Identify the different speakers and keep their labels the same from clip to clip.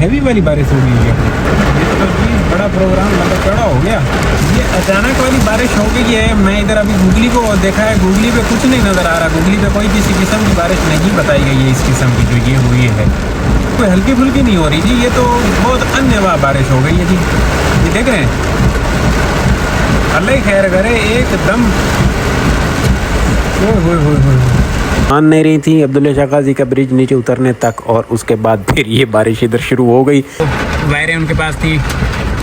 Speaker 1: Heavy वाली बारिश हो गई है। ये तो जी बड़ा प्रोग्राम लंबा चौड़ा हो गया। ये अचानक वाली बारिश हो गई है। मैं इधर अभी गूगली को देखा है, गूगली पे कुछ नहीं नज़र आ रहा। गूगली पे कोई किसी किस्म की बारिश नहीं बताई गई है इस किस्म की जो ये हुई है। कोई हल्की फुल्की नहीं हो रही जी, ये तो बहुत अन्यवा बारिश हो गई है जी। ये देख रहे हैं, अल्लाह ही खैर करे एकदम। मान नहीं रही थी अब्दुल्ला शाह गाजी का ब्रिज नीचे उतरने तक, और उसके बाद फिर ये बारिश इधर शुरू हो गई। वायरें उनके पास थी,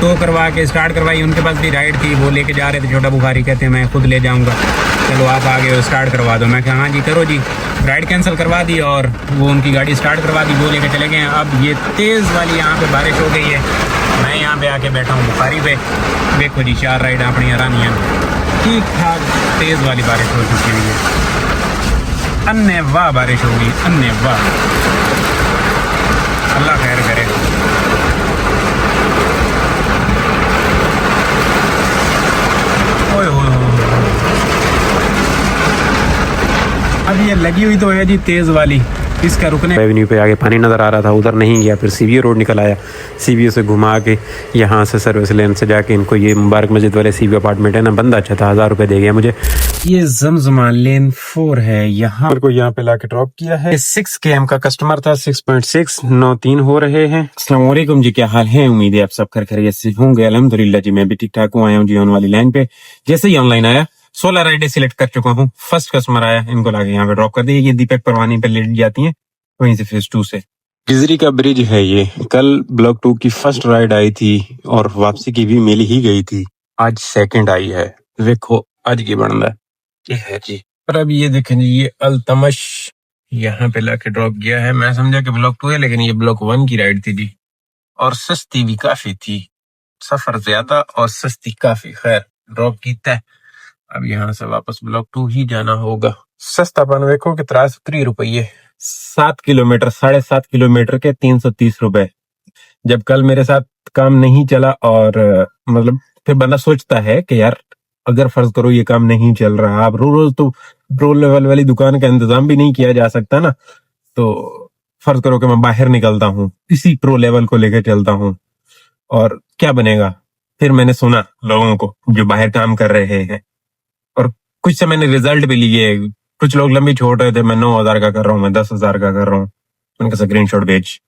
Speaker 1: तो करवा के स्टार्ट करवाई। उनके पास भी राइड थी, वो लेके जा रहे थे। छोटा बुखारी कहते हैं मैं खुद ले जाऊंगा, चलो आप आगे हो स्टार्ट करवा दो। मैं कहा हाँ जी करो जी। राइड कैंसिल करवा दी और वो उनकी गाड़ी स्टार्ट करवा दी, वो लेके चले गए। अब ये तेज़ वाली यहाँ पे बारिश हो गई है। मैं यहाँ पे आके बैठा हूँ बुखारी पे। देखो जी 4 राइड अपनी आरामी है, ठीक ठाक तेज़ वाली बारिश हो चुकी हुई है। अन्य वाह बारिश होगी, अन्य वाह, अल्लाह खैर करे। ओए होए होए, अब ये लगी हुई तो है जी तेज वाली, इसका रुकने एवेन्यू पे आगे पानी नज़र आ रहा था, उधर नहीं गया। फिर सीवीओ रोड निकल आया, सीवीओ से घुमा के यहाँ से सर्विस लेन से जाके इनको ये मुबारक मस्जिद वाले सीवीओ अपार्टमेंट है ना, बंदा अच्छा था, 1000 रुपये दे गया मुझे। ये जमजमा लेन 4 है, यहाँ मेरे को यहाँ पे लाके ड्रॉप किया है। 6 km का कस्टमर था, 6.693 हो रहे हैं। अस्सलाम वालेकुम जी, क्या हाल है? उम्मीद है आप सब खैरियत से होंगे। अल्हम्दुलिल्लाह जी, मैं भी ठीक ठाक हूँ। आया हूँ जी ऑन वाली लाइन पे। जैसे ही ऑनलाइन आया 16 राइडें सिलेक्ट कर चुका हूँ। फर्स्ट कस्टमर आया, इनको लाके यहाँ पे ड्रॉप कर दिया। ये दीपक परवानी पे लेट जाती है, वहीं से फेज 2 से। गिजरी का ब्रिज है ये। कल ब्लॉक 2 की फर्स्ट राइड आई थी और वापसी की भी मिल ही गई थी। आज सेकंड आई है, देखो आज की बनदा ये है जी। पर अब ये देखें जी, ये अल्तमश यहाँ पे लाके ड्रॉप किया है। मैं समझा कि ब्लॉक 2 है, लेकिन ये ब्लॉक 1 की राइड थी जी, और सस्ती भी काफी थी। सफर ज्यादा और सस्ती काफी। खैर ड्रॉप की है, अब यहाँ से वापस ब्लॉक 2 ही जाना होगा। सस्तापन देखो कि 73 रुपये, 7 किलोमीटर, 7.5 किलोमीटर के 330 रुपए। जब कल मेरे साथ काम नहीं चला और मतलब फिर बंदा सोचता है कि यार अगर फर्ज करो ये काम नहीं चल रहा, अब रोज तो प्रो लेवल वाली दुकान का इंतजाम भी नहीं किया जा सकता ना, तो फर्ज करो कि मैं बाहर निकलता हूँ, इसी प्रो लेवल को लेकर चलता हूँ, और क्या बनेगा। फिर मैंने सुना लोगों को जो बाहर काम कर रहे हैं, और कुछ से मैंने रिजल्ट भी लिए। कुछ लोग लंबी छोड़ रहे थे, मैं 9,000 का कर रहा हूँ, मैं 10,000 का कर रहा हूँ। उनका स्क्रीनशॉट भेज।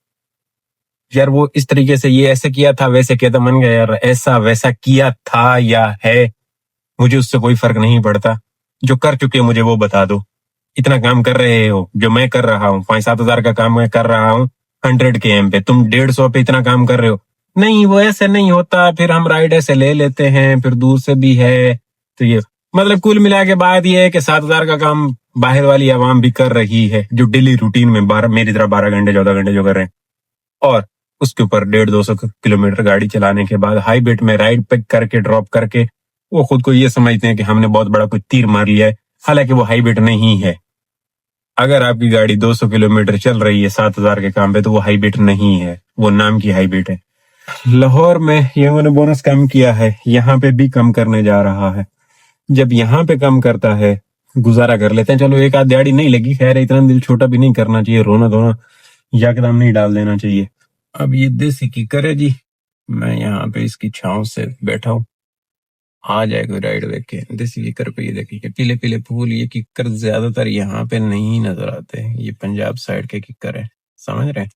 Speaker 1: यार वो इस तरीके से ये ऐसे किया था वैसे किया था, मन गया यार ऐसा वैसा किया था या है, मुझे उससे कोई फर्क नहीं पड़ता। जो कर चुके मुझे वो बता दो। इतना काम कर रहे हो जो मैं कर रहा हूँ, 5-7 हजार का काम मैं कर रहा हूँ 100 km पे, तुम 150 पे इतना काम कर रहे हो। नहीं वो ऐसे नहीं होता, फिर हम राइड ऐसे ले लेते हैं, फिर दूर से भी है। तो ये मतलब कुल मिला के बात ये है कि 7,000 का काम बाहर वाली आवाम भी कर रही है, जो डेली रूटीन में 12 मेरी तरह 12 घंटे 14 घंटे जो कर रहे हैं, और उसके ऊपर 150-200 किलोमीटर गाड़ी चलाने के बाद हाई बेट में राइड पिक करके ड्रॉप करके वो खुद को ये समझते हैं कि हमने बहुत बड़ा कुछ तीर मार लिया है, हालांकि वो हाई बेट नहीं है। अगर आपकी गाड़ी 200 किलोमीटर चल रही है 7,000 के काम पे, तो वो हाई बेट नहीं है, वो नाम की हाई बेट है। लाहौर में ये उन्होंने बोनस कम किया है, यहाँ पे भी कम करने जा रहा है। जब यहाँ पे कम करता है गुजारा कर लेते हैं, चलो एक आध दिहाड़ी नहीं लगी, खैर इतना दिल छोटा भी नहीं करना चाहिए, रोना धोना यकदम नहीं डाल देना चाहिए। अब ये देसी की करे जी, मैं यहाँ पे इसकी छांव से बैठा हूँ, आ जाए कोई राइड देख के। देसी किकर पे ये देखिए पीले पीले फूल, ये किकर ज्यादातर यहाँ पे नहीं नजर आते, ये पंजाब साइड के किकर है, समझ रहे हैं।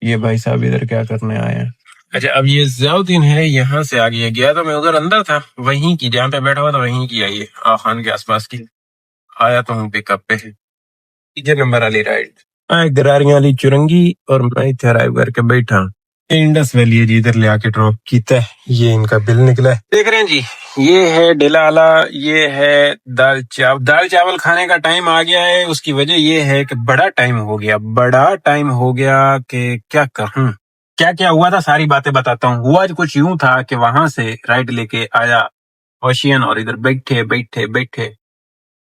Speaker 1: ये भाई साहब इधर क्या करने आए हैं। अच्छा अब ये जियाउद्दीन है, यहाँ से आ गया तो मैं उधर अंदर था, वहीं की जहाँ पे बैठा हुआ था वहीं की आई है, खान के आसपास की। आया तो हूँ पिकअप पे, इधर नंबर वाली राइड गरारियां वाली चुरंगी, और मैं इधर अराइव करके बैठा। इंडस वैली है जी, इधर ले आके ड्रॉप कीता है। ये इनका बिल निकला है, देख रहे हैं जी। ये है डेला आला, ये है दाल चावल खाने का टाइम आ गया है। उसकी वजह ये है कि बड़ा टाइम हो गया कि क्या कहूँ, क्या क्या हुआ था सारी बातें बताता हूँ। हुआ कुछ यूं था कि वहां से राइड लेके आया ओशियन, और इधर बैठे बैठे बैठे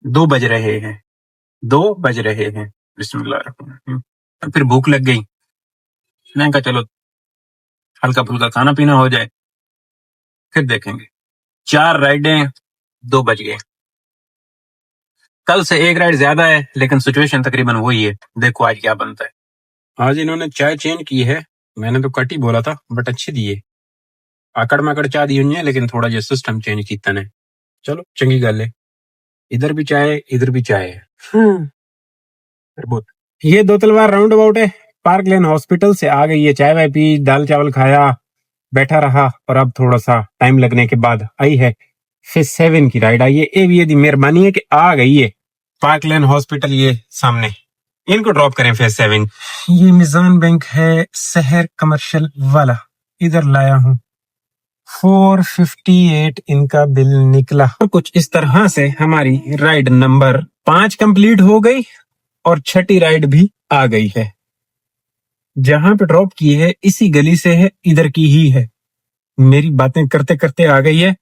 Speaker 1: 2 बज रहे हैं, 2 बज रहे हैं। बिस्मिल्लाह, फिर भूख लग गई, मैंने कहा चलो हल्का फुल्का खाना पीना हो जाए, फिर देखेंगे। 4 राइडें, 2 बज गए। कल से 1 राइड ज्यादा है, लेकिन सिचुएशन तकरीबन वही है। देखो आज क्या बनता है। आज इन्होंने चाय चेंज की है, मैंने तो कट ही बोला था, बट अच्छी दी है। आकड़ माकड़ चाह दी हुई है, लेकिन थोड़ा जो सिस्टम चेंज किया ने। चलो चंगी गल है। इधर भी चाय, इधर भी चाय है। बहुत। ये दो तलवार राउंड अबाउट है। पार्क लेन हॉस्पिटल से आ गई है, चाय वाय पी, दाल चावल खाया, बैठा रहा, और अब थोड़ा सा टाइम लगने के बाद आई है फेज 7 की राइड आई है। ए भी दी मेहरबानी है कि आ गई है। पार्क लेन हॉस्पिटल ये सामने, इनको ड्रॉप करें फेज 7। ये मिजान बैंक है, शहर कमर्शियल वाला, इधर लाया हूँ। 458 इनका बिल निकला। और कुछ इस तरह से हमारी राइड नंबर 5 कंप्लीट हो गई और छठी राइड भी आ गई है। जहां पे ड्रॉप की है इसी गली से है, इधर की ही है। मेरी बातें करते करते आ गई है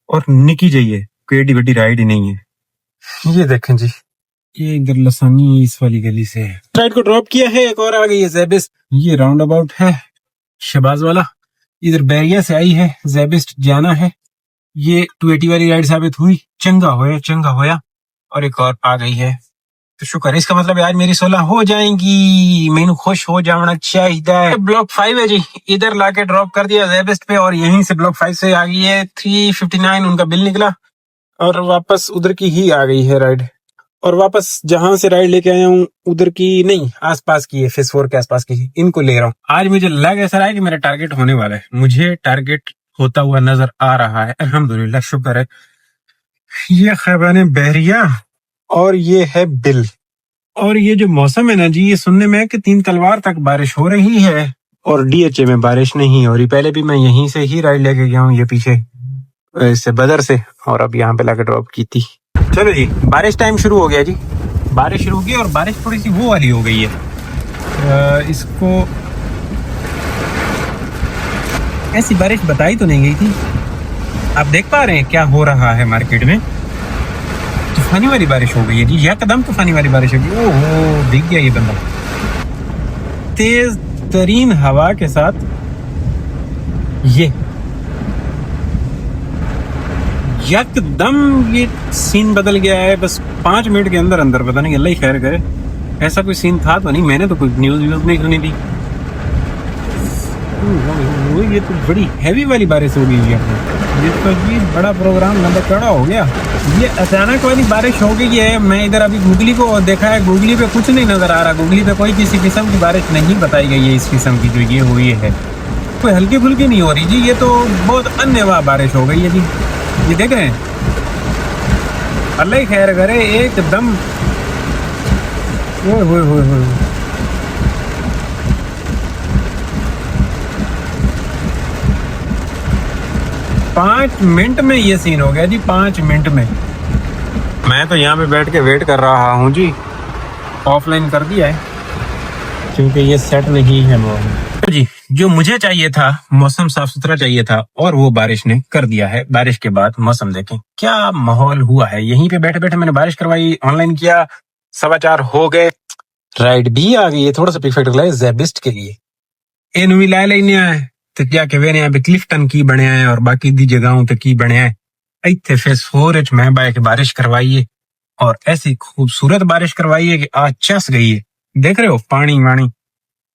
Speaker 1: और निकी जाइए, कोई एडी बड़ी राइड ही नहीं है। ये देखें जी, ये इधर लसानी इस वाली गली से है। राइड को ड्रॉप किया है, एक और आ गई है जैबिस्ट। ये राउंड अबाउट है शहबाज वाला, इधर बैरिया से आई है, जैबिस्ट जाना है। ये 280 वाली राइड साबित हुई, चंगा होया। और एक और आ गई है, तो शुक्र है। इसका मतलब आज मेरी 16 हो जाएंगी, मैनू खुश हो जाना चाहिए। ब्लॉक 5 है जी, इधर लाके ड्रॉप कर दिया जैबिस्ट पे, और यहीं से ब्लॉक 5 से आ गई है 359 उनका बिल निकला, और वापस उधर की ही आ गई है राइड। और वापस जहां से राइड लेके आया हूँ उधर की नहीं, आसपास की है, फेज 4 के आसपास की है, इनको ले रहा हूँ। आज मुझे लग ऐसा रहा है कि मेरा टारगेट होने वाला है, मुझे टारगेट होता हुआ नजर आ रहा है। अल्हम्दुलिल्लाह, शुक्र है। ये खैबाने बहरिया और ये है बिल। और ये जो मौसम है ना जी, ये सुनने में है कि 3 तलवार तक बारिश हो रही है और डीएचए में बारिश नहीं हो रही। पहले भी मैं यहीं से ही राइड लेके गया हूँ, ये पीछे इससे बदर से, और अब यहाँ पे लाके ड्रॉप की थी। चलो जी, बारिश टाइम शुरू हो गया जी, बारिश शुरू हो गई, और बारिश थोड़ी सी वो वाली हो गई है। इसको ऐसी बारिश बताई तो नहीं गई थी। आप देख पा रहे हैं क्या हो रहा है मार्केट में, तूफानी वाली बारिश हो गई है जी, यकदम तूफानी वाली बारिश होगी। ओहो, दिख गया ये बंदा। तेज तरीन हवा के साथ ये यकदम ये सीन बदल गया है, बस 5 मिनट के अंदर अंदर। पता नहीं, अल्लाह ही खैर करे, ऐसा कोई सीन था तो नहीं, मैंने तो कोई न्यूज नहीं सुनी थी। ये तो बड़ी हैवी वाली बारिश हो गई है, ये तो जी बड़ा प्रोग्राम लंबा चौड़ा हो गया। ये अचानक वाली बारिश हो गई है। मैं इधर अभी गूगली को देखा है, गूगली पे कुछ नहीं नजर आ रहा, गूगली पे कोई किसी किस्म की बारिश नहीं बताई गई है इस किस्म की जो ये हुई है। कोई हल्की फुल्की नहीं हो रही जी, ये तो बहुत अन्यवा बारिश हो गई है जी। ये देख रहे हैं, अल्लाह ही खैर करे, एकदम ओए 5 मिनट में ये सीन हो गया जी, 5 मिनट में। मैं तो यहाँ पे बैठ के वेट कर रहा हूँ जी, ऑफलाइन कर दिया है क्योंकि ये सेट नहीं है मौसम जी। जो मुझे चाहिए था, मौसम साफ सुथरा चाहिए था, और वो बारिश ने कर दिया है। बारिश के बाद मौसम देखें क्या माहौल हुआ है। यहीं पे बैठे बैठे मैंने बारिश करवाई, ऑनलाइन किया, 4:15 हो गए, राइड भी आ गई है। थोड़ा सा पिक फैक्टर जैबिस्ट के लिए इन भी ला लेने आए तो क्या कहवे ने अभी क्लिफ्टन की बने हैं और बाकी दी जगहों पे की बने हैं। इतने फेस 4 मैं बाइक बारिश करवाई है, और ऐसी खूबसूरत बारिश करवाई है कि आज चस गई है। देख रहे हो पानी वानी।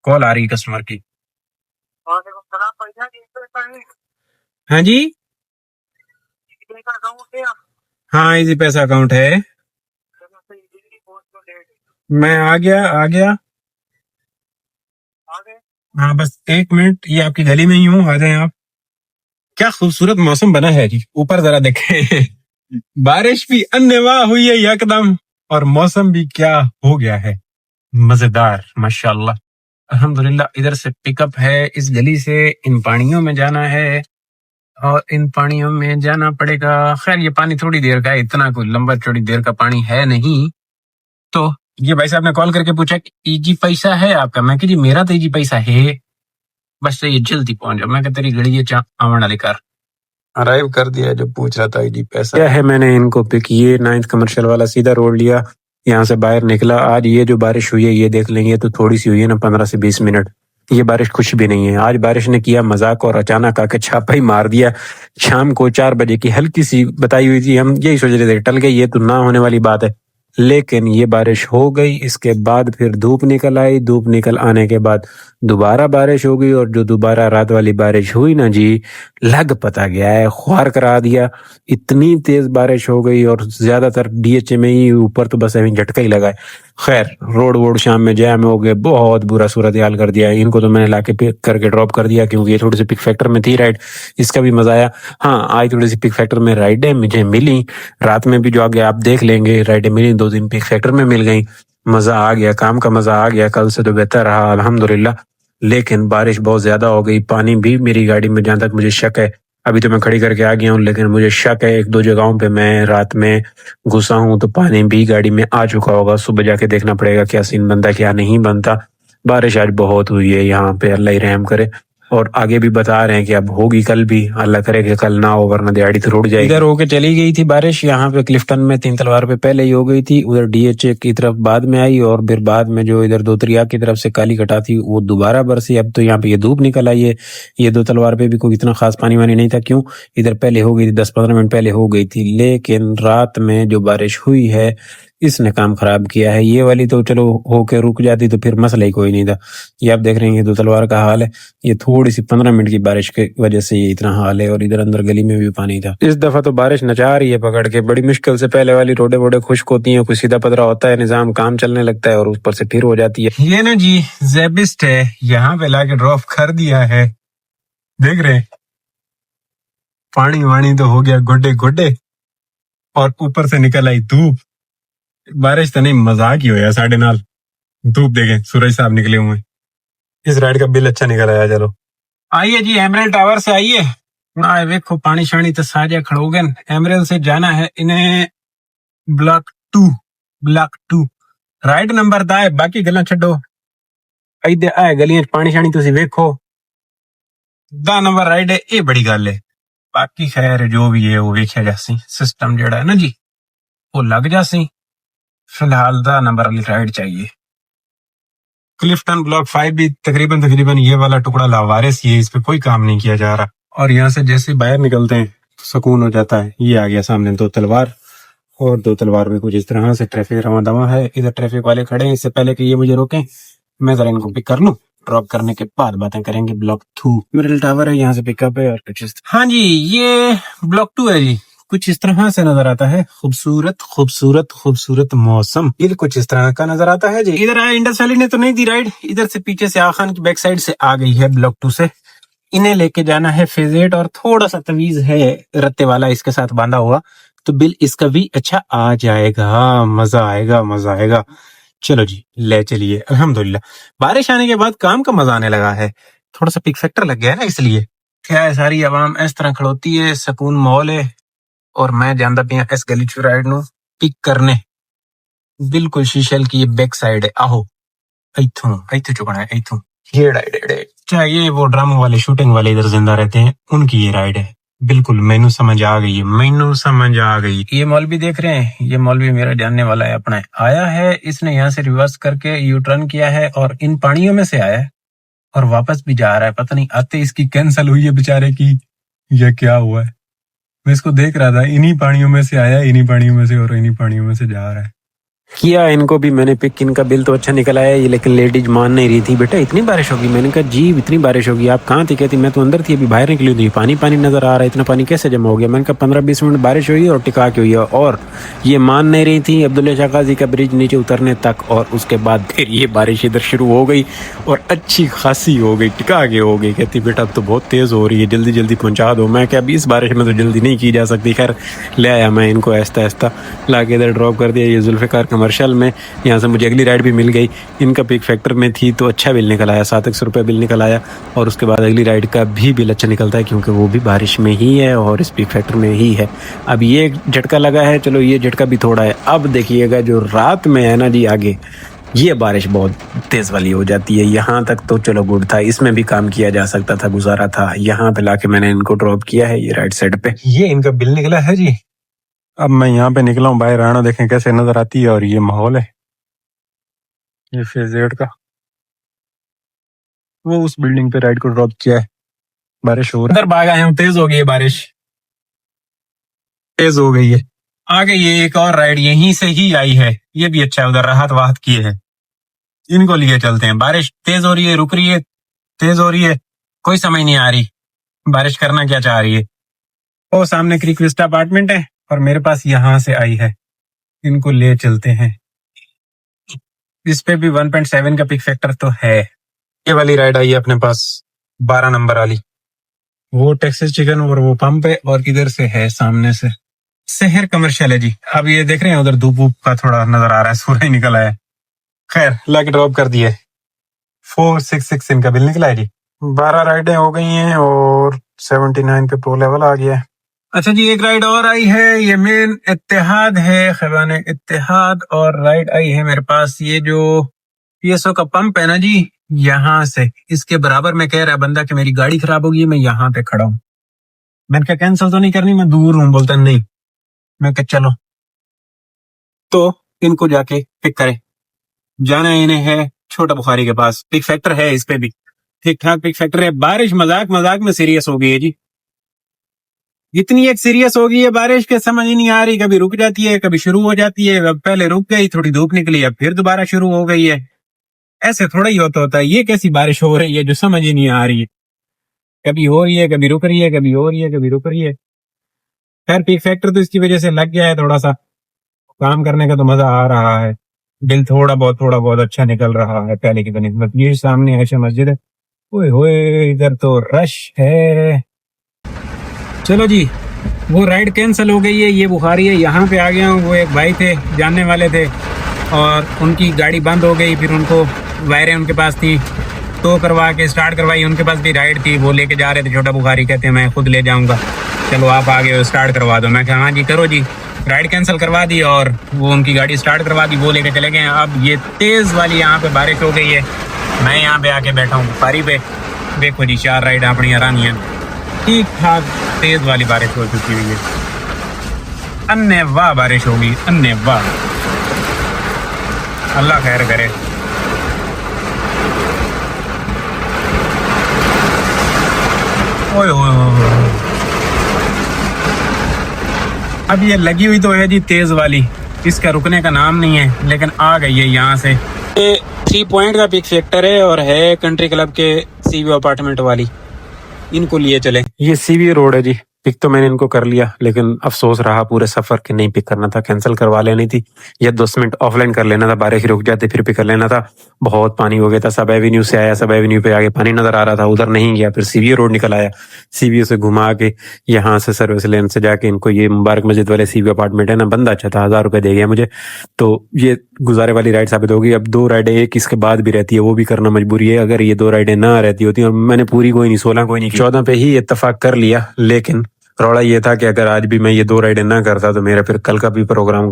Speaker 1: कॉल आ रही कस्टमर की। हाँ जी, हाँ इजी पैसा अकाउंट है। मैं आ गया। हाँ बस 1 मिनट, ये आपकी गली में ही हूँ, आ जाए आप। क्या खूबसूरत मौसम बना है जी, ऊपर जरा देखें। बारिश भी अन्यवा हुई है यकदम, और मौसम भी क्या हो गया है, मजेदार माशाल्लाह। अल्हम्दुलिल्लाह। इधर से पिकअप है, इस गली से इन पानियों में जाना है, और इन पानियों में जाना पड़ेगा। खैर ये पानी थोड़ी देर का है, इतना कोई लंबा चौड़ी देर का पानी है नहीं। तो ये भाई साहब ने कॉल करके पूछा कि इजी पैसा है आपका। मैं कि जी मेरा तो इजी पैसा है, बस ये जल्दी पहुंच जाओ। मैं तेरी गड़ी ये आवन वाली कार अराइव कर दिया। जो पूछ रहा था इजी पैसा क्या है, मैंने इनको पिक किए, 9th कमर्शियल वाला सीधा रोड लिया, यहाँ से बाहर निकला। आज ये जो बारिश हुई है ये देख लेंगे, तो थोड़ी सी हुई है ना, 15 से 20 मिनट। ये बारिश कुछ भी नहीं है। आज बारिश ने किया मजाक और अचानक आके छापा ही मार दिया। शाम को 4 बजे की हल्की सी बताई हुई थी, हम यही सोच रहे थे टल गई, ये तो ना होने वाली बात है। लेकिन ये बारिश हो गई, इसके बाद फिर धूप निकल आई, धूप निकल आने के बाद दोबारा बारिश हो गई, और जो दोबारा रात वाली बारिश हुई ना जी, लग पता गया है, ख्वार करा दिया। इतनी तेज बारिश हो गई, और ज्यादातर डीएचए में ही, ऊपर तो बस ऐਵੇਂ झटका ही लगा है। खैर, रोड वोड शाम में जैम हो गए, बहुत बुरा सूरत हाल कर दिया। इनको तो मैंने लाके पिक करके ड्रॉप कर दिया, क्योंकि ये थोड़ी सी पिक फैक्टर में थी राइड, इसका भी मजा आया। हाँ, आज थोड़ी सी पिक फैक्टर में राइडें मुझे मिली, रात में भी जो आगे आप देख लेंगे राइडें मिली, 2 दिन पिक फैक्टर में मिल गई, मजा आ गया, काम का मजा आ गया। कल से तो बेहतर रहा अल्हम्दुलिल्लाह। लेकिन बारिश बहुत ज्यादा हो गई, पानी भी मेरी गाड़ी में, जहां तक मुझे शक है, अभी तो मैं खड़ी करके आ गया हूँ, लेकिन मुझे शक है 1-2 जगहों पे मैं रात में घुसा हूँ तो पानी भी गाड़ी में आ चुका होगा। सुबह जाके देखना पड़ेगा क्या सीन बनता क्या नहीं बनता। बारिश आज बहुत हुई है यहाँ पे, अल्लाह ही रहम करे। और आगे भी बता रहे हैं कि अब होगी कल भी, अल्लाह करे कि कल ना हो, वरना दिहाड़ी तो रुक जाएगी। इधर होके चली गई थी बारिश, यहाँ पे क्लिफ्टन में 3 तलवार पे पहले ही हो गई थी, उधर डीएचए की तरफ बाद में आई, और फिर बाद में जो इधर 2 तरिया की तरफ से काली कटा थी वो दोबारा बरसी। अब तो यहाँ पे ये धूप निकल आई है। ये 2 तलवार पे भी कोई इतना खास पानी वानी नहीं था, क्यों, इधर पहले हो गई थी, 10-15 मिनट पहले हो गई थी। लेकिन रात में जो बारिश हुई है, इसने काम खराब किया है। ये वाली तो चलो होके रुक जाती तो फिर मसला ही कोई नहीं था। ये आप देख रहे हैं 2 तलवार का हाल है, ये थोड़ी सी 15 मिनट की बारिश की वजह से ये इतना हाल है, और इधर अंदर गली में भी पानी था। इस दफा तो बारिश नचा रही है पकड़ के, बड़ी मुश्किल से पहले वाली रोडे वोडे खुश्क होती हैं, कुछ सीधा पतरा होता है, निजाम काम चलने लगता है, और ऊपर से फिर हो जाती है। ये ना जी जेबिस्ट है, यहाँ पे लाके ड्रॉप कर दिया है, देख रहे हैं, पानी वानी तो हो गया गोडे गोडे, और ऊपर से निकल आई धूप। बारिश तो नहीं, मजाक ही हो गया साढ़े नाल। धूप देखें, सूरज साहब निकले हुए। इस राइड का बिल अच्छा निकल आया। चलो आइए जी, एमरल्ड टावर से आइए। आए देखो पानी शानी तो साजा खड़ोगन। एमरल्ड से जाना है इन्हें ब्लॉक 2 राइड नंबर दा है, बाकी गल्ला छड्डो। इधर आए गलियां पानी शानी तुसी वेखो, 10 नंबर राइड है, ये बड़ी गल है। बाकी खैर जो भी है वो वेख्या जासी, सिस्टम जेड़ा है ना जी वो लग जासी। फिलहाल 10 नंबर वाली राइड चाहिए। क्लिफ्टन ब्लॉक 5 भी तकरीबन ये वाला टुकड़ा लावारिस ही है, इस पे कोई काम नहीं किया जा रहा। और यहाँ से जैसे बाहर निकलते हैं तो सुकून हो जाता है। ये आ गया सामने 2 तलवार, और 2 तलवार में कुछ इस तरह से ट्रैफिक रवा दवा है। इधर ट्रैफिक वाले खड़े हैं, इससे पहले कि ये मुझे रोकें मैं जरा इनको पिक कर लूं, ड्रॉप करने के बाद बातें करेंगे। ब्लॉक 2 मिडिल टावर है, यहाँ से पिकअप है, और कुछ हाँ जी ये ब्लॉक 2 है जी। कुछ इस तरह से नजर आता है, खूबसूरत खूबसूरत खूबसूरत मौसम, ये कुछ इस तरह का नजर आता है जी। इधर आया इंडस वैली ने तो नहीं दी राइड, इधर से पीछे से आखान की बैक साइड से आ गई है ब्लॉक 2 से। इन्हें लेके जाना है फेजेट, और थोड़ा सा तवीज है रत्ते वाला इसके साथ बांधा हुआ, तो बिल इसका भी अच्छा आ जाएगा। मजा आएगा मजा आएगा। चलो जी ले चलिए। अल्हम्दुलिल्लाह बारिश आने के बाद काम का मजा आने लगा है, थोड़ा सा पिक फैक्टर लग गया है ना, इसलिए क्या है, सारी आवाम इस तरह खड़ोती है, सुकून मॉल है, और मैं जानता पिया इस गली चू राइड नु पिक करने। बिल्कुल शीशल की ये बैक साइड है, आहो इथों चुकना है, इथों ये राइड है। क्या ये वो ड्रामा वाले शूटिंग वाले इधर जिंदा रहते हैं, उनकी ये राइड है। बिल्कुल मैनू समझ आ गई है, मैनू समझ आ गई। ये मॉल भी देख रहे हैं, ये मॉल भी मेरा जानने वाला है, अपना आया है, इसने यहाँ से रिवर्स करके यू टर्न किया है, और इन पानियों में से आया है और वापस भी जा रहा है। पता नहीं आते इसकी कैंसल हुई है बेचारे की, यह क्या हुआ है। मैं इसको देख रहा था, इन्हीं पानियों में से आया, इन्हीं पानियों में से, और इन्हीं पानियों में से जा रहा है। किया इनको भी मैंने पिक, इनका बिल तो अच्छा निकल आया ये, लेकिन लेडीज मान नहीं रही थी। बेटा इतनी बारिश होगी, मैंने कहा जी इतनी बारिश होगी, आप कहाँ थी? कहती मैं तो अंदर थी, अभी बाहर निकली थी, पानी पानी नजर आ रहा है, इतना पानी कैसे जमा हो गया? मैंने कहा 15-20 मिनट बारिश हुई है और टिका के हुई है। और ये मान नहीं रही थी अब्दुल्ला शाह गाजी का ब्रिज नीचे उतरने तक, और उसके बाद फिर ये बारिश इधर शुरू हो गई और अच्छी खासी हो गई, टिका के हो गई। कहती बेटा अब तो बहुत तेज हो रही है, जल्दी जल्दी पहुंचा दो। मैं क्या अभी इस बारिश में तो जल्दी नहीं की जा सकती। खैर ले आया मैं इनको आहिस्ता आहिस्ता, ला के इधर ड्रॉप कर दिया ये जुल्फ़िकार कमर्शियल में। यहाँ से मुझे अगली राइड भी मिल गई, इनका पिक फैक्टर में थी तो अच्छा बिल निकल आया, 700 रुपये बिल निकल आया। और उसके बाद अगली राइड का भी बिल अच्छा निकलता है, क्योंकि वो भी बारिश में ही है और इस पिक फैक्टर में ही है। अब ये झटका लगा है, चलो ये झटका भी थोड़ा है। अब देखिएगा जो रात में है ना जी, आगे ये बारिश बहुत तेज वाली हो जाती है। यहाँ तक तो चलो गुड था, इसमें भी काम किया जा सकता था, गुजारा था। यहाँ पे लाके मैंने इनको ड्रॉप किया है ये राइट साइड पे, ये इनका बिल निकला है जी। अब मैं यहाँ पे निकला हूँ बाहर, आना देखें कैसे नजर आती है, और ये माहौल है ये फेजेड का। वो उस बिल्डिंग पे राइड को ड्रॉप किया है, बारिश हो रही है, अंदर भाग आया हूँ, तेज हो गई है बारिश, तेज हो गई है। आगे ये एक और राइड यहीं से ही आई है, ये भी अच्छा है, उधर राहत वाहत किए है, इनको लिए चलते हैं। बारिश तेज हो रही है, रुक रही है, तेज हो रही है, कोई समझ नहीं आ रही बारिश करना क्या चाह रही है। वो सामने क्रिक विस्टा अपार्टमेंट है और मेरे पास यहाँ से आई है, इनको ले चलते हैं। इस पे भी 1.7 का पिक फैक्टर तो है। ये वाली राइड आई है अपने पास 12 नंबर वाली, वो टेक्सास चिकन और वो पंप है, और किधर से है सामने से शहर कमर्शियल है जी। अब ये देख रहे हैं उधर धूप वूप का थोड़ा नजर आ रहा है, सूरज निकल आया। खैर लाके ड्रॉप कर दिए, 466 इनका बिल निकला है जी। 12 राइडें हो गई हैं और 79 पे प्रो लेवल आ गया है। अच्छा जी, एक राइड और आई है, ये मेन इत्तेहाद है, खैबान इत्तेहाद, और राइड आई है मेरे पास ये जो पीएसओ का पंप है ना जी, यहाँ से इसके बराबर में कह रहा है बंदा कि मेरी गाड़ी खराब होगी, मैं यहाँ पे खड़ा हूँ। मैंने कहा कैंसिल तो नहीं करनी, मैं दूर हूँ, बोलता नहीं। मैं कहा चलो, तो इनको जाके पिक करें, जाना इन्हें है छोटा बुखारी के पास। पिक फैक्टर है इस पे भी ठीक ठाक पिक फैक्टर है। बारिश मजाक मजाक में सीरियस हो गई है जी, इतनी एक सीरियस हो गई है बारिश के समझ ही नहीं आ रही, कभी रुक जाती है कभी शुरू हो जाती है। अब पहले रुक गई, थोड़ी धूप निकली, अब फिर दोबारा शुरू हो गई है। ऐसे थोड़ा ही होता है, ये कैसी बारिश हो रही है जो समझ ही नहीं आ रही है, कभी हो रही है कभी रुक रही है, कभी हो रही है कभी रुक रही है। खैर पिक फैक्टर तो इसकी वजह से लग गया है, थोड़ा सा काम करने का तो मजा आ रहा है, बिल थोड़ा बहुत अच्छा निकल रहा है पहले की बनिस्बत। ये सामने ऐशा मस्जिद है, ओए होए इधर तो रश है। चलो जी, वो राइड कैंसिल हो गई है, ये बुखारी है, यहाँ पे आ गया हूँ। वो एक भाई थे जानने वाले थे और उनकी गाड़ी बंद हो गई, फिर उनको वायरें उनके पास थी तो करवा के स्टार्ट करवाई, उनके पास भी राइड थी, वो लेके जा रहे थे। छोटा बुखारी कहते हैं मैं खुद ले जाऊंगा, चलो आप आगे हो स्टार्ट करवा दो। मैं कहा हाँ जी करो जी, राइड कैंसिल करवा दी और वो उनकी गाड़ी स्टार्ट करवा दी, वो लेके चले गए। अब ये तेज वाली यहाँ पे बारिश हो गई है, मैं यहाँ पे आके बैठा हूँ बुखारी पे। देखो जी 4 राइड अपनी आरानी है, ठीक ठाक तेज वाली बारिश हो चुकी हुई है, अन्य वाह बारिश होगी, अन्य वाह, अल्लाह खैर करे। ओए ओए अब ये लगी हुई तो है जी तेज वाली, इसका रुकने का नाम नहीं है, लेकिन आ गई है यहाँ से। ये 3 पॉइंट का पिक फैक्टर है और है कंट्री क्लब के सीवी अपार्टमेंट वाली, इनको लिए चले। ये सीवी रोड है जी, पिक तो मैंने इनको कर लिया, लेकिन अफसोस रहा पूरे सफर के नहीं पिक करना था, कैंसिल करवा लेनी थी या 10 मिनट ऑफलाइन कर लेना था, बारिश रुक जाती फिर पिक कर लेना था। बहुत पानी हो गया था, सब एवेन्यू से आया, सब एवेन्यू पे आगे पानी नजर आ रहा था, उधर नहीं गया, फिर सीवीए रोड निकल आया, सीवीए से घुमा के यहाँ से सर्विस लेन से जाके इनको ये मुबारक मस्जिद वाले सीवी अपार्टमेंट है ना, बंदा अच्छा था, 1000 रुपए दे गया मुझे, तो ये गुजारे वाली राइड साबित होगी। अब 2 राइडें एक इसके बाद भी रहती है, वो भी करना मजबूरी है। अगर ये 2 राइडें ना रहती होती, और मैंने पूरी कोई नहीं 16 कोई नहीं 14 पे ही इत्तेफाक कर लिया, लेकिन रौला ये था कि अगर आज भी मैं ये 2 राइडें ना करता तो मेरा फिर कल का भी प्रोग्राम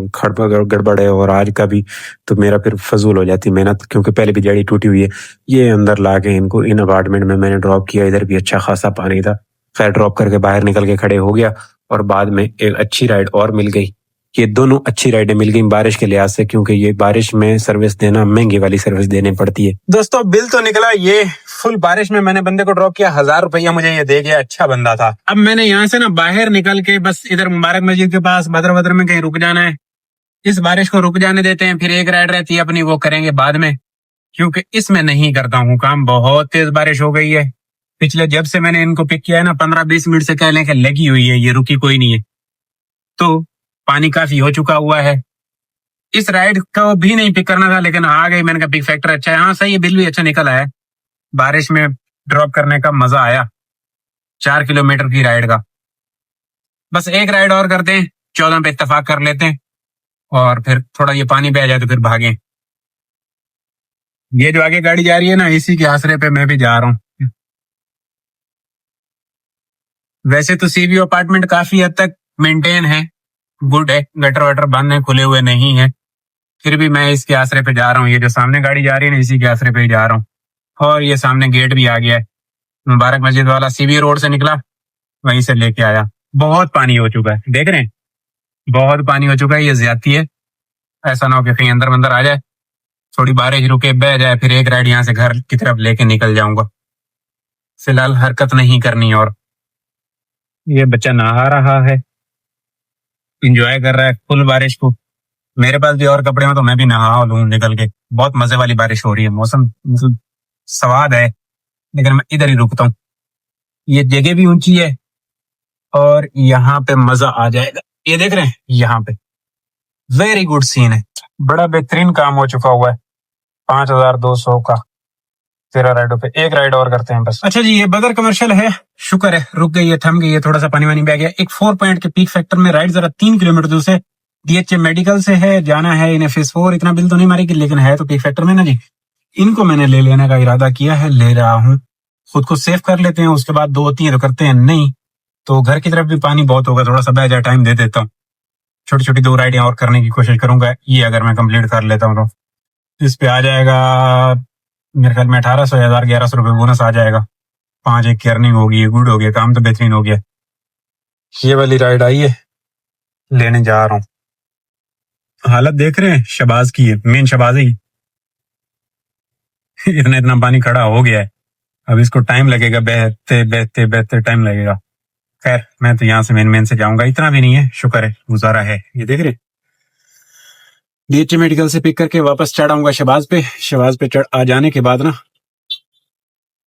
Speaker 1: गड़बड़ है और आज का भी, तो मेरा फिर फजूल हो जाती मेहनत, क्योंकि पहले भी जड़ी टूटी हुई है। ये अंदर ला के इनको इन अपार्टमेंट में मैंने ड्रॉप किया, इधर भी अच्छा खासा पानी था, खैर ड्रॉप करके बाहर निकल के खड़े हो गया और बाद में एक अच्छी राइड और मिल गई। ये दोनों अच्छी राइडें मिल गई बारिश के लिहाज से, क्योंकि ये बारिश में सर्विस देना महंगी वाली सर्विस देनी पड़ती है। दोस्तों बिल तो निकला, ये फुल बारिश में मैंने बंदे को ड्रॉप किया, 1000 रुपया मुझे ये दे गया, अच्छा बंदा था। अब मैंने यहाँ से ना बाहर निकल के बस इधर मुबारक मस्जिद के पास बदर बदर में कहीं रुक जाना है। इस बारिश को रुक जाने देते हैं, फिर एक राइड रहती है अपनी, वो करेंगे बाद में, क्योंकि इसमें नहीं करता हूँ काम। बहुत तेज बारिश हो गई है, पिछले जब से मैंने इनको पिक किया है ना 15-20 मिनट से कह लें कि लगी हुई है, ये रुकी कोई नहीं है, तो पानी काफी हो चुका हुआ है। इस राइड को भी नहीं पिक करना था, लेकिन आ गई। मैंने कहा पिक फैक्टर अच्छा है, हाँ सही है, बिल भी अच्छा निकल आया, बारिश में ड्रॉप करने का मजा आया, 4 किलोमीटर की राइड का। बस एक राइड और करते हैं, 14 पे इत्तेफाक कर लेते हैं और फिर थोड़ा ये पानी बह जाए तो फिर भागें। ये जो आगे गाड़ी जा रही है ना, इसी के आसरे पे मैं भी जा रहा हूँ। वैसे तो सीवीओ अपार्टमेंट काफी हद तक मेंटेन है, गुड है, गटर वटर बंद है, खुले हुए नहीं है, फिर भी मैं इसके आसरे पे जा रहा हूँ। ये जो सामने गाड़ी जा रही है ना, इसी के आसरे पे ही जा रहा हूँ। और ये सामने गेट भी आ गया है, मुबारक मस्जिद वाला सीवी रोड से निकला, वहीं से लेके आया। बहुत पानी हो चुका है, देख रहे हैं, बहुत पानी हो चुका है, ये ज्यादती है, ऐसा ना हो कि कहीं अंदर मंदर आ जाए, थोड़ी बारिश रुके बह जाए, फिर एक राइड यहाँ से घर की तरफ लेके निकल जाऊंगा। फिलहाल हरकत नहीं करनी। और ये बच्चा नहा रहा है, इंजॉय कर रहा है फुल बारिश को। मेरे पास भी और कपड़े हैं तो मैं भी नहा लूं निकल के। बहुत मजे वाली बारिश हो रही है, मौसम मतलब स्वाद है। लेकिन मैं इधर ही रुकता हूँ, ये जगह भी ऊंची है और यहाँ पे मजा आ जाएगा। ये देख रहे हैं यहाँ पे वेरी गुड सीन है, बड़ा बेहतरीन काम हो चुका हुआ है। 5200 का 13 राइडों पे, एक राइड और करते हैं बस। अच्छा जी, ये बदर कमर्शियल है, शुक्र है रुक गई है, थम गई है, थोड़ा सा पानी वानी बह गया। एक 4 पॉइंट के पीक फैक्टर में राइड जरा 3 किलोमीटर दूर से डीएचए मेडिकल से है, जाना है इन्हें फेस 4। इतना बिल तो नहीं मारेगी लेकिन है तो पीक फैक्टर में ना जी। इनको मैंने ले लेने का इरादा किया है, ले रहा हूँ। खुद को सेफ कर लेते हैं, उसके बाद 2 होती है तो करते हैं नहीं तो घर की तरफ भी पानी बहुत होगा, थोड़ा सा बह जाए टाइम दे देता हूँ। छोटी छोटी 2 राइडें और करने की कोशिश करूंगा, ये अगर मैं कंप्लीट कर लेता हूँ तो इस पे आ जाएगा मेरे ख्याल में 1800 या 1100 रुपये बोनस आ जाएगा। 5 एक की अर्निंग होगी, गुड हो गया, काम तो बेहतरीन हो गया। ये वाली राइड आई है, लेने जा रहा हूँ। हालत देख रहे हैं शबाज की है, मेन शबाज ही इतना पानी खड़ा हो गया है, अब इसको टाइम लगेगा, बहते बहते बहते टाइम लगेगा। खैर मैं तो यहाँ से मेन से जाऊंगा, इतना भी नहीं है, शुक्र है गुजारा है। ये देख रहे डीएचए मेडिकल से पिक करके वापस चढ़ाऊंगा शबाज पे चढ़ आ जाने के बाद ना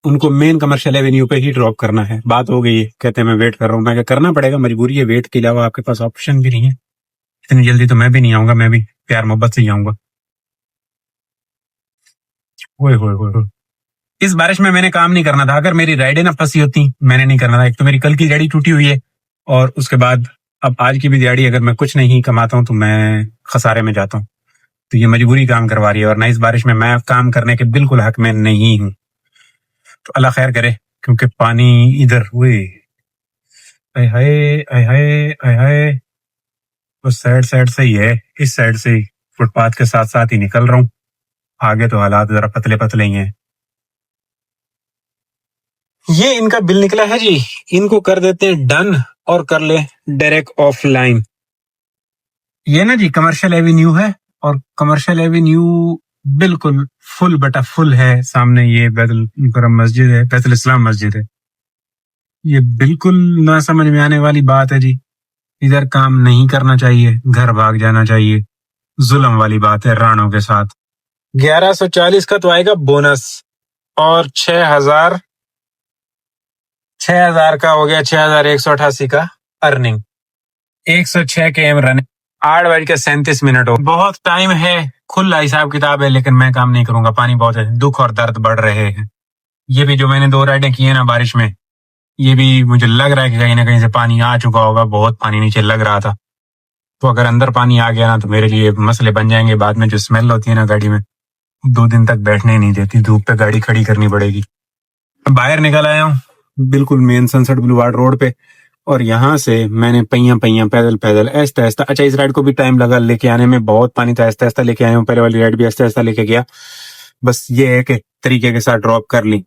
Speaker 1: उनको मेन कमर्शियल एवेन्यू पे ही ड्रॉप करना है। बात हो गई है, कहते हैं मैं वेट कर रहा हूँ। मैं क्या करना पड़ेगा, मजबूरी है, वेट के अलावा आपके पास ऑप्शन भी नहीं है। इतनी जल्दी तो मैं भी नहीं आऊंगा, मैं भी प्यार मोहब्बत से ही आऊंगा। ओए होए होए होए। इस बारिश में मैंने काम नहीं करना था, अगर मेरी राइडें ना फंसी होती मैंने नहीं करना था। एक तो मेरी कल की दिहाड़ी टूटी हुई है और उसके बाद अब आज की भी दिहाड़ी अगर मैं कुछ नहीं कमाता हूँ तो मैं खसारे में जाता हूँ। तो ये मजबूरी काम करवा रही है और ना इस बारिश में मैं काम करने के बिल्कुल हक में नहीं हूँ। तो अल्लाह खैर करे, क्योंकि पानी इधर हुए आय हाय आय हाय आय हाय। उस साइड से ही है, इस साइड से ही फुटपाथ के साथ साथ ही निकल रहा हूँ। आगे तो हालात जरा पतले पतले ही हैं। ये इनका बिल निकला है जी, इनको कर देते हैं डन और कर ले डायरेक्ट ऑफलाइन। ये ना जी कमर्शियल एवेन्यू है और कमर्शियल एवेन्यू बिल्कुल फुल बटा फुल है। सामने ये बैतुल मुकर्रम मस्जिद है, बैतुल इस्लाम मस्जिद है। ये बिल्कुल ना समझ में आने वाली बात है जी, इधर काम नहीं करना चाहिए, घर भाग जाना चाहिए। जुल्म वाली बात है राणों के साथ। 1140 का तो आएगा बोनस और 6000 का हो गया 6188 का अर्निंग। 106 के एम रन, 8:37 हो। बहुत टाइम है, खुला हिसाब किताब है, लेकिन मैं काम नहीं करूंगा। पानी बहुत है, दुख और दर्द बढ़ रहे हैं। ये भी जो मैंने 2 राइडें की है ना बारिश में, ये भी मुझे लग रहा है कि कहीं ना कहीं से पानी आ चुका होगा। बहुत पानी नीचे लग रहा था, तो अगर अंदर पानी आ गया ना तो मेरे लिए मसले बन जाएंगे। बाद में जो स्मेल होती है ना गाड़ी में, 2 दिन तक बैठने ही नहीं देती, धूप पे गाड़ी खड़ी करनी पड़ेगी। बाहर निकल आया हूँ बिल्कुल मेन सनसेट बुलवार्ड रोड पे, और यहाँ से मैंने पहिया पैदल पैदल ऐसा ऐसा। अच्छा, इस राइड को भी टाइम लगा लेके आने में, बहुत पानी था, ऐसा ऐसा लेके आया हूँ। पहले वाली राइड भी ऐसा ऐसा लेके गया, बस ये है कि तरीके के साथ ड्रॉप कर ली।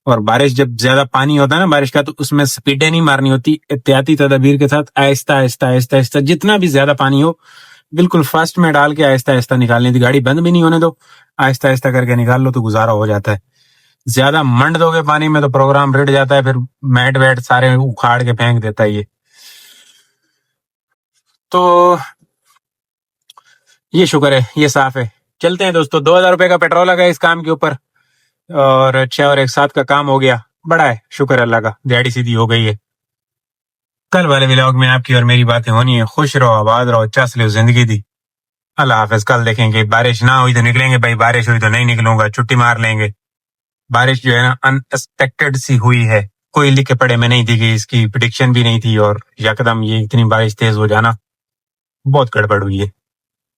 Speaker 1: और बारिश जब ज्यादा पानी होता है ना बारिश का, तो उसमें स्पीडें नहीं मारनी होती, एहतियाती तदबीर के साथ आहिस्ता आहिस्ता आहिस्ता आहिस्ता, जितना भी ज्यादा पानी हो बिल्कुल फास्ट में डाल के आहिस्ता आहिस्ता निकालनी थी। गाड़ी बंद भी नहीं होने दो, आहिस्ता आहिस्ता करके निकाल लो तो गुजारा हो जाता है। ज्यादा मंड दोगे पानी में तो प्रोग्राम रिट जाता है, फिर मैट वैट सारे उखाड़ के फेंक देता है ये। तो ये शुक्र है, ये साफ है। चलते हैं दोस्तों, 2000 रुपए का पेट्रोल लगा इस काम के ऊपर और 6 और 1 7 का काम हो गया। बड़ा है, शुक्र अल्लाह का, दिहाड़ी सीधी हो गई है। कल वाले व्लॉग में आपकी और मेरी बातें होनी है। खुश रहो, आबाद रहो, चस लो जिंदगी दी। अल्लाह हाफिज। कल देखेंगे, बारिश ना हुई तो निकलेंगे भाई, बारिश हुई तो नहीं निकलूंगा, छुट्टी मार लेंगे। बारिश जो है ना अनएक्सपेक्टेड सी हुई है, कोई लिखे पड़े में नहीं थी कि इसकी प्रिडिक्शन भी नहीं थी, और यकदम ये इतनी बारिश तेज हो जाना बहुत गड़बड़ हुई है।